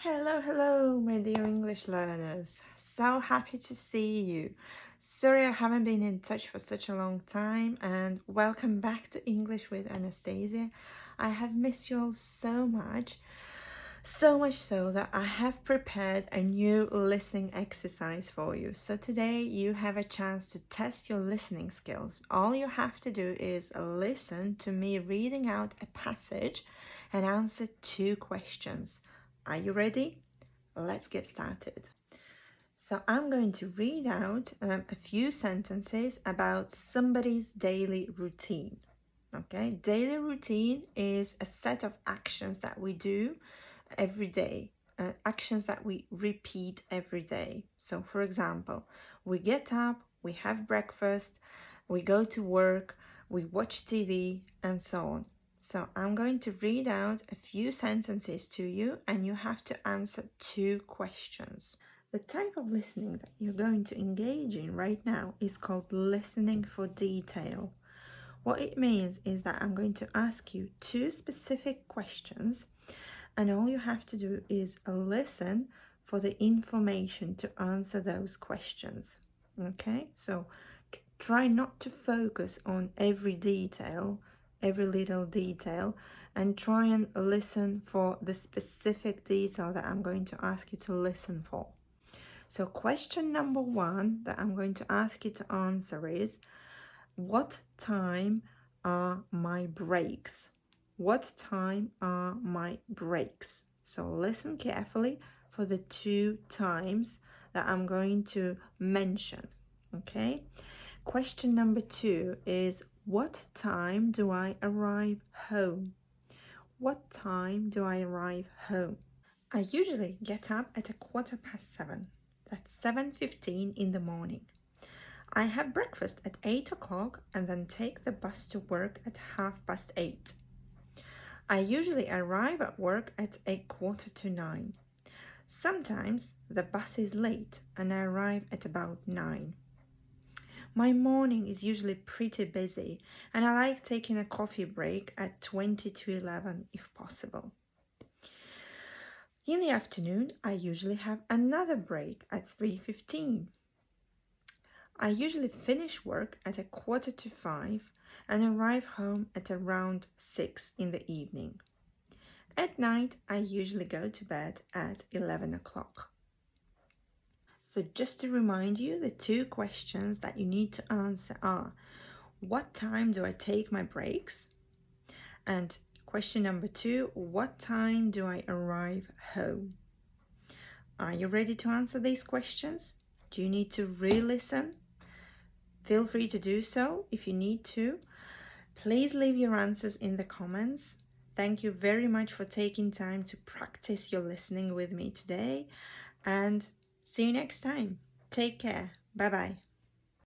Hello, my dear English learners. So happy to see you. Sorry I haven't been in touch for such a long time, and welcome back to English with Anastasia. I have missed you all so much so that I have prepared a new listening exercise for you. So today you have a chance to test your listening skills. All you have to do is listen to me reading out a passage and answer 2 questions. Are you ready? Let's get started. So I'm going to read out a few sentences about somebody's daily routine. Okay, daily routine is a set of actions that we do every day, actions that we repeat every day. So, for example, we get up, we have breakfast, we go to work, we watch TV, and so on. So I'm going to read out a few sentences to you and you have to answer 2 questions. The type of listening that you're going to engage in right now is called listening for detail. What it means is that I'm going to ask you 2 specific questions and all you have to do is listen for the information to answer those questions. Okay, so try not to focus on every detail, every little detail, and try and listen for the specific detail that I'm going to ask you to listen for. So question number 1 that I'm going to ask you to answer is, what time are my breaks? What time are my breaks? So listen carefully for the 2 times that I'm going to mention, okay? Question number 2 is, what time do I arrive home? What time do I arrive home? I usually get up at 7:15. That's 7:15 in the morning. I have breakfast at 8 o'clock and then take the bus to work at 8:30. I usually arrive at work at 8:45. Sometimes the bus is late and I arrive at about 9. My morning is usually pretty busy and I like taking a coffee break at 20 to 11 if possible. In the afternoon, I usually have another break at 3:15. I usually finish work at 4:45 and arrive home at around 6 in the evening. At night, I usually go to bed at 11 o'clock. So just to remind you, the 2 questions that you need to answer are, what time do I take my breaks? And question number 2, what time do I arrive home? Are you ready to answer these questions? Do you need to re-listen? Feel free to do so if you need to. Please leave your answers in the comments. Thank you very much for taking time to practice your listening with me today, and see you next time. Take care. Bye-bye.